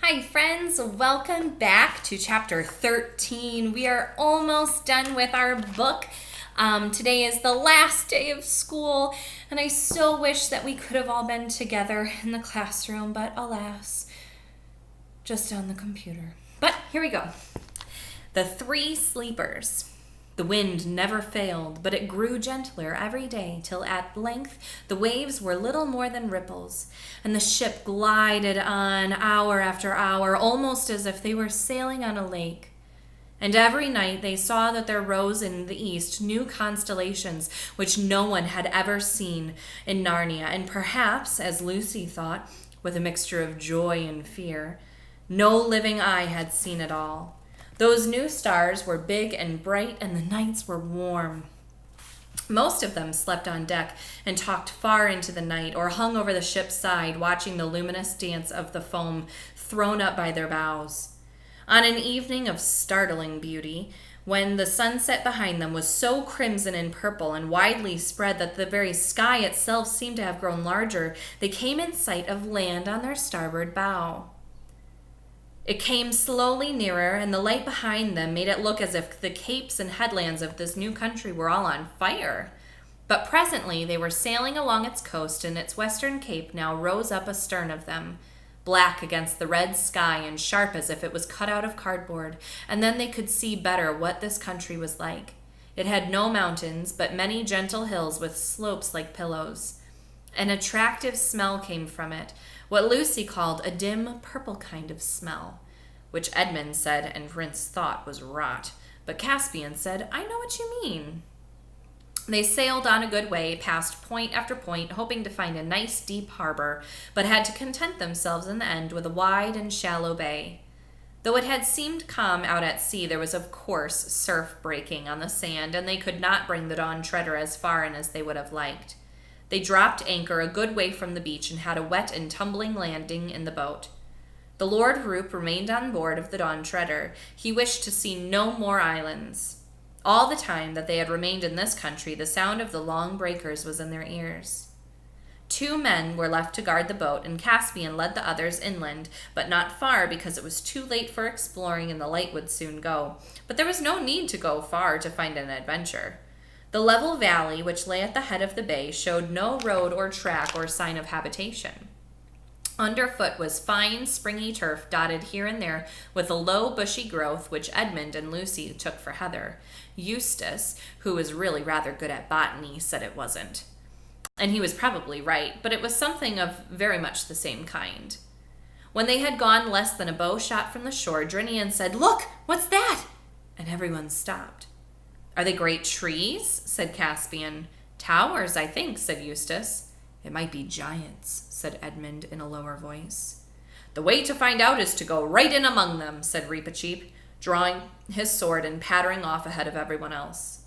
Hi friends, welcome back to chapter 13. We are almost done with our book. Today is the last day of school, and I so wish that we could have all been together in the classroom, but alas, just on the computer. But here we go. The Three Sleepers. The wind never failed, but it grew gentler every day, till at length the waves were little more than ripples, and the ship glided on hour after hour, almost as if they were sailing on a lake. And every night they saw that there rose in the east new constellations which no one had ever seen in Narnia, and perhaps, as Lucy thought, with a mixture of joy and fear, no living eye had seen it all. Those new stars were big and bright, and the nights were warm. Most of them slept on deck and talked far into the night, or hung over the ship's side, watching the luminous dance of the foam thrown up by their bows. On an evening of startling beauty, when the sunset behind them was so crimson and purple and widely spread that the very sky itself seemed to have grown larger, they came in sight of land on their starboard bow. It came slowly nearer, and the light behind them made it look as if the capes and headlands of this new country were all on fire. But presently they were sailing along its coast, and its western cape now rose up astern of them, black against the red sky and sharp as if it was cut out of cardboard, and then they could see better what this country was like. It had no mountains, but many gentle hills with slopes like pillows. An attractive smell came from it, what Lucy called a dim purple kind of smell, which Edmund said and Prince thought was rot, but Caspian said, "I know what you mean." They sailed on a good way, past point after point, hoping to find a nice deep harbor, but had to content themselves in the end with a wide and shallow bay. Though it had seemed calm out at sea, there was of course surf breaking on the sand, and they could not bring the Dawn Treader as far in as they would have liked. They dropped anchor a good way from the beach and had a wet and tumbling landing in the boat. The Lord Roop remained on board of the Dawn Treader. He wished to see no more islands. All the time that they had remained in this country, the sound of the long breakers was in their ears. 2 men were left to guard the boat, and Caspian led the others inland, but not far, because it was too late for exploring and the light would soon go. But there was no need to go far to find an adventure. The level valley, which lay at the head of the bay, showed no road or track or sign of habitation. Underfoot was fine, springy turf, dotted here and there with a low, bushy growth, which Edmund and Lucy took for heather. Eustace, who was really rather good at botany, said it wasn't. And he was probably right, but it was something of very much the same kind. When they had gone less than a bow shot from the shore, Drinian said, "Look, what's that?" And everyone stopped. "Are they great trees?" said Caspian. "Towers, I think," said Eustace. "It might be giants," said Edmund in a lower voice. "The way to find out is to go right in among them," said Reepicheep, drawing his sword and pattering off ahead of everyone else.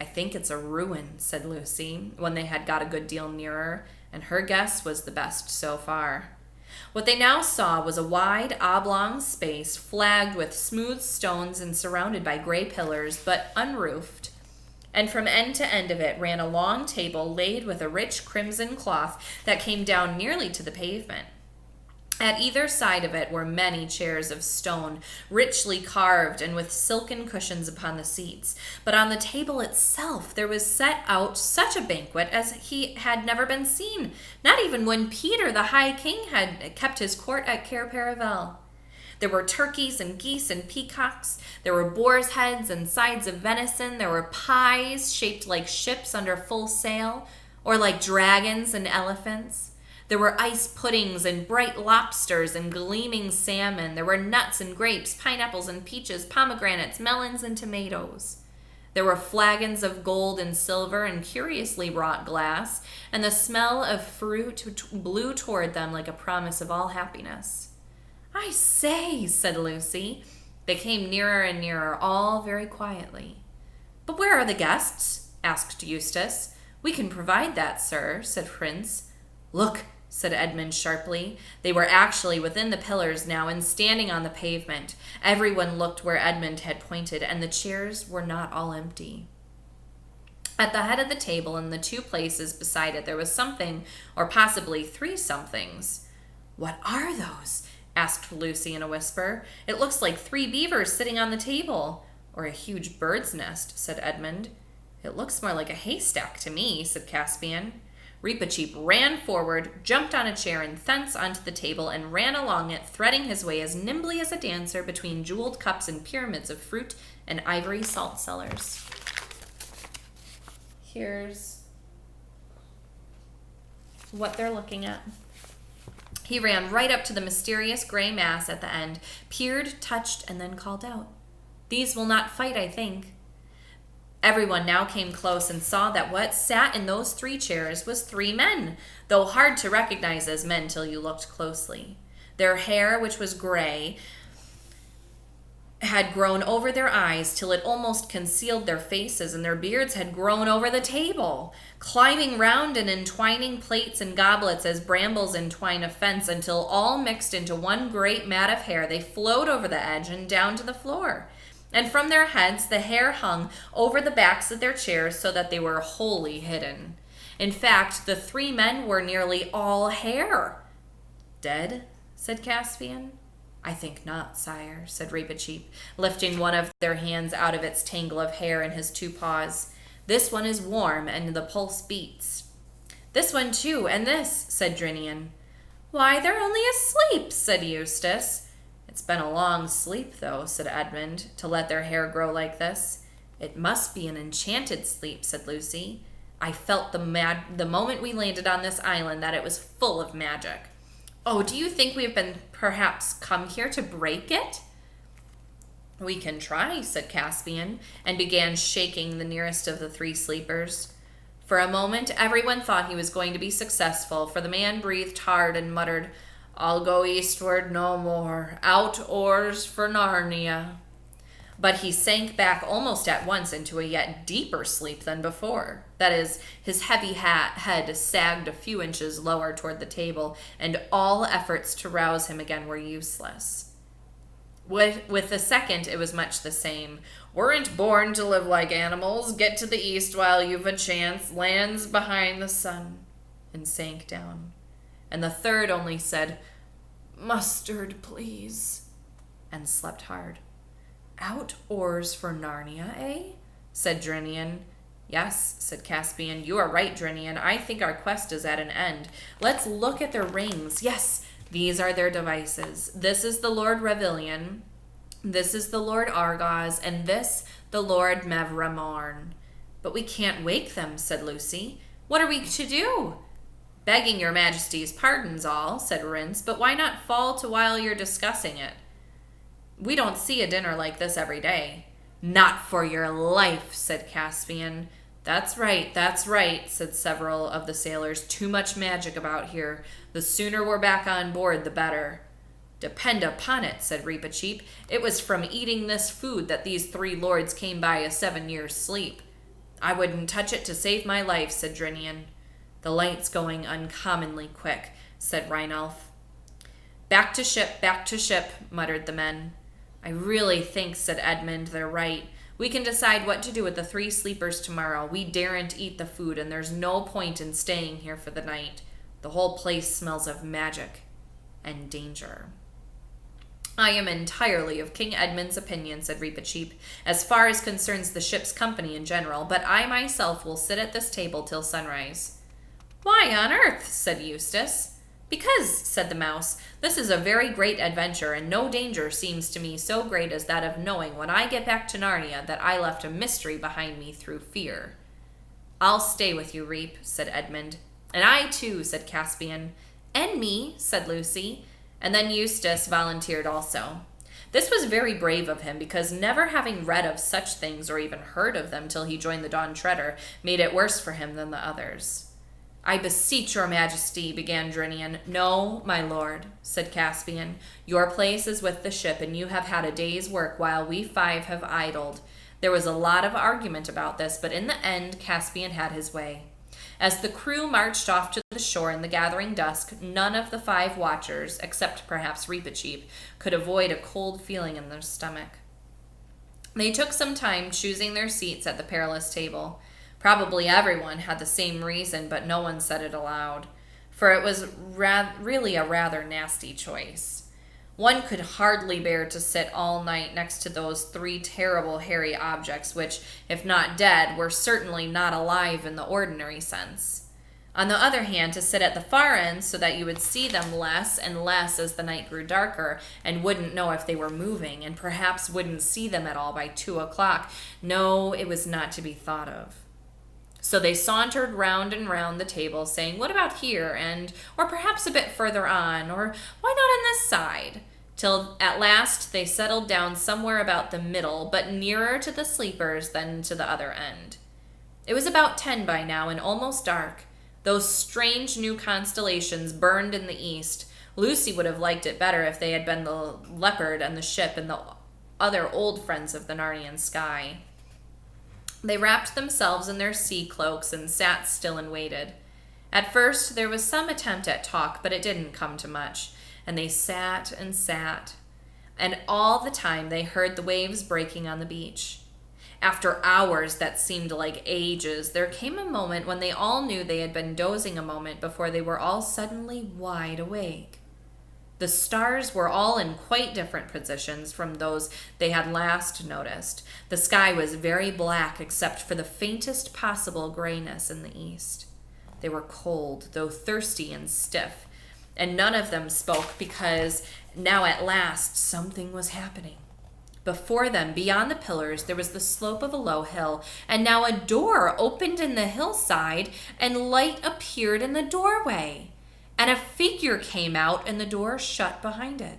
"I think it's a ruin," said Lucy, when they had got a good deal nearer, and her guess was the best so far. What they now saw was a wide, oblong space, flagged with smooth stones and surrounded by gray pillars, but unroofed. And from end to end of it ran a long table laid with a rich crimson cloth that came down nearly to the pavement. At either side of it were many chairs of stone, richly carved and with silken cushions upon the seats. But on the table itself there was set out such a banquet as he had never been seen, not even when Peter the High King had kept his court at Cair Paravel. There were turkeys and geese and peacocks. There were boars' heads and sides of venison. There were pies shaped like ships under full sail, or like dragons and elephants. There were ice puddings and bright lobsters and gleaming salmon. There were nuts and grapes, pineapples and peaches, pomegranates, melons and tomatoes. There were flagons of gold and silver and curiously wrought glass, and the smell of fruit blew toward them like a promise of all happiness. "I say," said Lucy. They came nearer and nearer, all very quietly. "But where are the guests?" asked Eustace. "We can provide that, sir," said Prince. "Look," said Edmund sharply. They were actually within the pillars now and standing on the pavement. Everyone looked where Edmund had pointed, and the chairs were not all empty. At the head of the table in the 2 places beside it there was something, or possibly 3 somethings. "What are those?" asked Lucy in a whisper. "It looks like 3 beavers sitting on the table." "Or a huge bird's nest," said Edmund. "It looks more like a haystack to me," said Caspian. Reepicheep ran forward, jumped on a chair, and thence onto the table, and ran along it, threading his way as nimbly as a dancer between jeweled cups and pyramids of fruit and ivory salt cellars. Here's what they're looking at. He ran right up to the mysterious gray mass at the end, peered, touched, and then called out, "These will not fight, I think." Everyone now came close and saw that what sat in those 3 chairs was 3 men, though hard to recognize as men till you looked closely. Their hair, which was gray, had grown over their eyes till it almost concealed their faces, and their beards had grown over the table, climbing round and entwining plates and goblets as brambles entwine a fence, until all mixed into one great mat of hair, they flowed over the edge and down to the floor. And from their heads the hair hung over the backs of their chairs so that they were wholly hidden. In fact, the 3 men were nearly all hair. "Dead?" said Caspian. "I think not, sire," said Reepicheep, lifting one of their hands out of its tangle of hair in his 2 paws. "This one is warm, and the pulse beats." "This one too, and this," said Drinian. "Why, they're only asleep," said Eustace. "It's been a long sleep, though," said Edmund, "to let their hair grow like this." "It must be an enchanted sleep," said Lucy. "I felt the moment we landed on this island that it was full of magic." "Oh, do you think we've been perhaps come here to break it?" "We can try," said Caspian, and began shaking the nearest of the 3 sleepers. For a moment everyone thought he was going to be successful, for the man breathed hard and muttered, "I'll go eastward no more. Out oars for Narnia." But he sank back almost at once into a yet deeper sleep than before. That is, his heavy head sagged a few inches lower toward the table, and all efforts to rouse him again were useless. With the second, it was much the same. "Weren't born to live like animals. Get to the east while you've a chance. Lands behind the sun," and sank down. And the third only said, "Mustard, please," and slept hard. "Out oars for Narnia, eh?" said Drinian. "Yes," said Caspian. "You are right, Drinian. I think our quest is at an end. Let's look at their rings. Yes, these are their devices. This is the Lord Revilian, this is the Lord Argos, and this the Lord Mevramorn." "But we can't wake them," said Lucy. "What are we to do?" "Begging your majesty's pardons all," said Rince, "but why not fall to while you're discussing it? We don't see a dinner like this every day." "Not for your life," said Caspian. That's right, said several of the sailors. "Too much magic about here. The sooner we're back on board, the better." "Depend upon it," said Reepicheep, "it was from eating this food that these 3 lords came by a 7 years' sleep." "I wouldn't touch it to save my life," said Drinian. "The light's going uncommonly quick," said Reinulf. Back to ship," muttered the men. "I really think," said Edmund, "they're right. We can decide what to do with the 3 sleepers tomorrow. We daren't eat the food, and there's no point in staying here for the night. The whole place smells of magic and danger." "I am entirely of King Edmund's opinion," said Reepicheep, "as far as concerns the ship's company in general, but I myself will sit at this table till sunrise." "Why on earth?" said Eustace. "Because," said the mouse, "this is a very great adventure, and no danger seems to me so great as that of knowing when I get back to Narnia that I left a mystery behind me through fear." "I'll stay with you, Reep," said Edmund. "And I too," said Caspian. "And me," said Lucy. And then Eustace volunteered also. This was very brave of him, because never having read of such things or even heard of them till he joined the Dawn Treader made it worse for him than the others. "I beseech your majesty," began Drinian. "No, my lord," said Caspian. "Your place is with the ship, and you have had a day's work while we 5 have idled." There was a lot of argument about this, but in the end Caspian had his way. As the crew marched off to the shore in the gathering dusk, none of the 5 watchers, except perhaps Reepicheep, could avoid a cold feeling in their stomach. They took some time choosing their seats at the perilous table. Probably everyone had the same reason, but no one said it aloud, for it was really a rather nasty choice. One could hardly bear to sit all night next to those three terrible hairy objects which, if not dead, were certainly not alive in the ordinary sense. On the other hand, to sit at the far end so that you would see them less and less as the night grew darker and wouldn't know if they were moving and perhaps wouldn't see them at all by 2 o'clock. No, it was not to be thought of. So they sauntered round and round the table, saying, "What about here?" or perhaps a bit further on, or "Why not on this side?" Till at last they settled down somewhere about the middle, but nearer to the sleepers than to the other end. It was about 10 by now, and almost dark. Those strange new constellations burned in the east. Lucy would have liked it better if they had been the leopard and the ship and the other old friends of the Narnian sky. They wrapped themselves in their sea cloaks and sat still and waited. At first there was some attempt at talk, but it didn't come to much, and they sat, and all the time they heard the waves breaking on the beach. After hours that seemed like ages, there came a moment when they all knew they had been dozing a moment before they were all suddenly wide awake. The stars were all in quite different positions from those they had last noticed. The sky was very black except for the faintest possible grayness in the east. They were cold, though thirsty and stiff, and none of them spoke because now at last something was happening. Before them, beyond the pillars, there was the slope of a low hill, and now a door opened in the hillside, and light appeared in the doorway. And a figure came out, and the door shut behind it.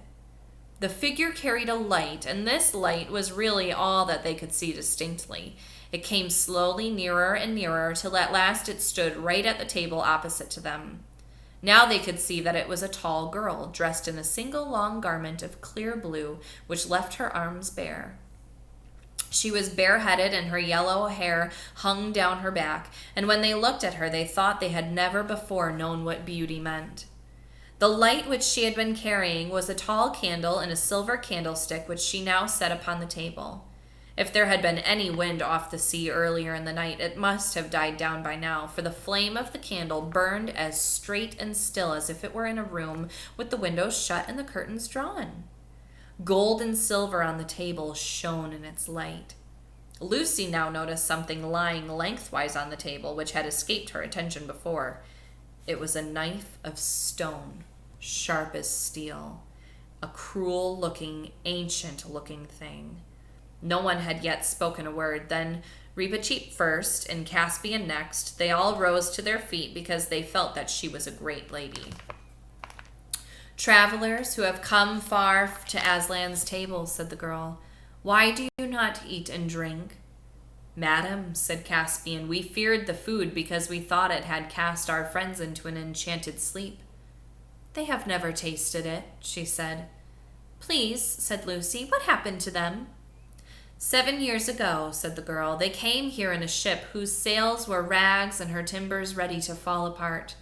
The figure carried a light, and this light was really all that they could see distinctly. It came slowly nearer and nearer, till at last it stood right at the table opposite to them. Now they could see that it was a tall girl, dressed in a single long garment of clear blue, which left her arms bare. She was bareheaded, and her yellow hair hung down her back, and when they looked at her, they thought they had never before known what beauty meant. The light which she had been carrying was a tall candle in a silver candlestick, which she now set upon the table. If there had been any wind off the sea earlier in the night, it must have died down by now, for the flame of the candle burned as straight and still as if it were in a room with the windows shut and the curtains drawn. Gold and silver on the table shone in its light. Lucy now noticed something lying lengthwise on the table, which had escaped her attention before. It was a knife of stone, sharp as steel, a cruel-looking, ancient-looking thing. No one had yet spoken a word. Then Reepicheep first, and Caspian next. They all rose to their feet because they felt that she was a great lady. "Travelers who have come far to Aslan's table," said the girl, "why do you not eat and drink?" "Madam," said Caspian, "we feared the food because we thought it had cast our friends into an enchanted sleep." "They have never tasted it," she said. "Please," said Lucy, "what happened to them?" 7 years ago," said the girl, "they came here in a ship whose sails were rags and her timbers ready to fall apart.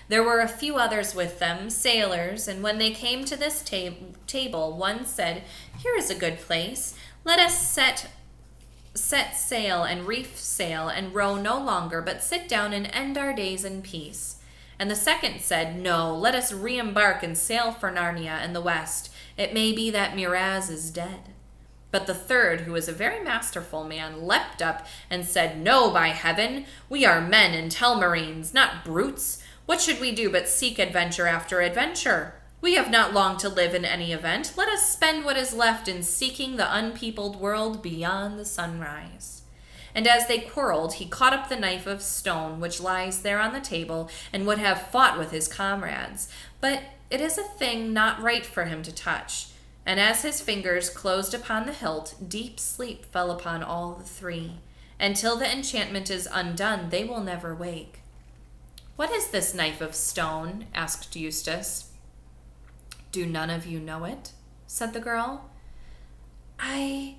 There were a few others with them, sailors, and when they came to this table, one said, 'Here is a good place. Let us set sail and reef sail and row no longer, but sit down and end our days in peace.' And the second said, 'No, let us re-embark and sail for Narnia and the west. It may be that Miraz is dead.' But the third, who was a very masterful man, leapt up and said, 'No, by heaven! We are men and Telmarines, not brutes. What should we do but seek adventure after adventure? We have not long to live in any event. Let us spend what is left in seeking the unpeopled world beyond the sunrise.' And as they quarreled, he caught up the knife of stone which lies there on the table and would have fought with his comrades. But it is a thing not right for him to touch. And as his fingers closed upon the hilt, deep sleep fell upon all the three. And till the enchantment is undone, they will never wake." "What is this knife of stone?" asked Eustace. "Do none of you know it?" said the girl. I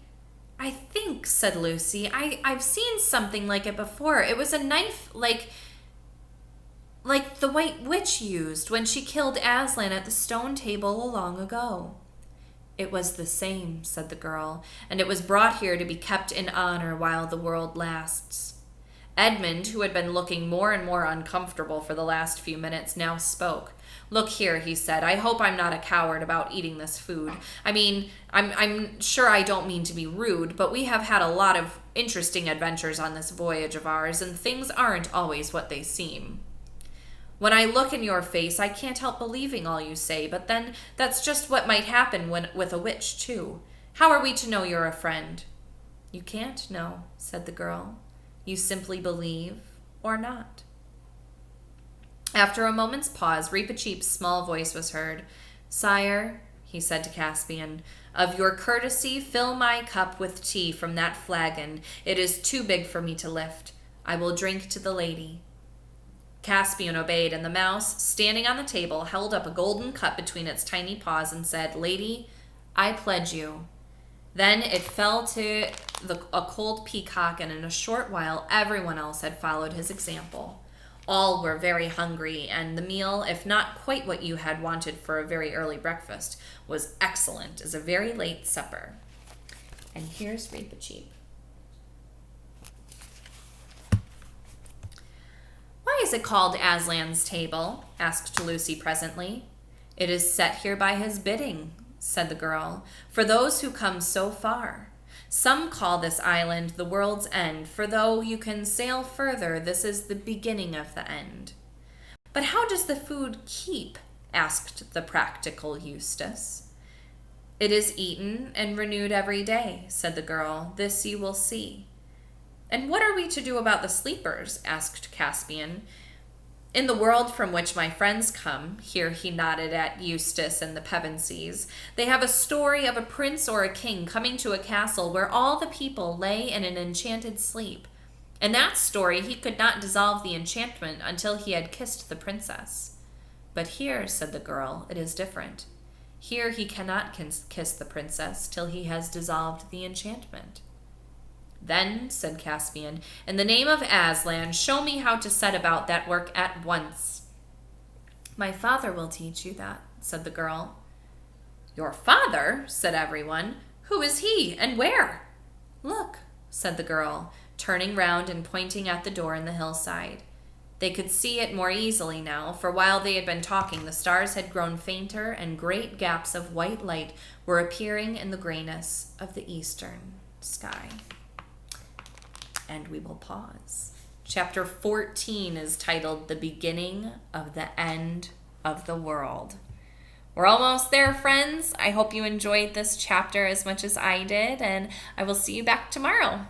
think," said Lucy, I've seen something like it before. It was a knife like the White Witch used when she killed Aslan at the stone table long ago." "It was the same," said the girl, "and it was brought here to be kept in honor while the world lasts." Edmund, who had been looking more and more uncomfortable for the last few minutes, now spoke. "Look here," he said, "I hope I'm not a coward about eating this food. I mean, I'm sure I don't mean to be rude, but we have had a lot of interesting adventures on this voyage of ours, and things aren't always what they seem. When I look in your face, I can't help believing all you say, but then that's just what might happen with a witch, too. How are we to know you're a friend?" "You can't know," said the girl. "You simply believe or not." After a moment's pause, Reepicheep's small voice was heard. "Sire," he said to Caspian, "of your courtesy, fill my cup with tea from that flagon. It is too big for me to lift. I will drink to the lady." Caspian obeyed, and the mouse, standing on the table, held up a golden cup between its tiny paws and said, "Lady, I pledge you." Then it fell to a cold peacock, and in a short while everyone else had followed his example. All were very hungry, and the meal, if not quite what you had wanted for a very early breakfast, was excellent as a very late supper. And here's Reepicheep. "Why is it called Aslan's table?" asked Lucy presently. "It is set here by his bidding," said the girl, "for those who come so far. Some call this island the world's end, for though you can sail further, this is the beginning of the end." "But how does the food keep?" asked the practical Eustace. "It is eaten and renewed every day," said the girl. "This you will see." "And what are we to do about the sleepers?" asked Caspian. "In the world from which my friends come," here he nodded at Eustace and the Pevensies, "they have a story of a prince or a king coming to a castle where all the people lay in an enchanted sleep. In that story he could not dissolve the enchantment until he had kissed the princess. But here," said the girl, "it is different. Here he cannot kiss the princess till he has dissolved the enchantment." "Then," said Caspian, "in the name of Aslan, show me how to set about that work at once." "My father will teach you that," said the girl. "Your father?" said everyone. "Who is he, and where?" "Look," said the girl, turning round and pointing at the door in the hillside. They could see it more easily now, for while they had been talking, the stars had grown fainter, and great gaps of white light were appearing in the grayness of the eastern sky. And we will pause. Chapter 14 is titled The Beginning of the End of the World. We're almost there, friends. I hope you enjoyed this chapter as much as I did, and I will see you back tomorrow.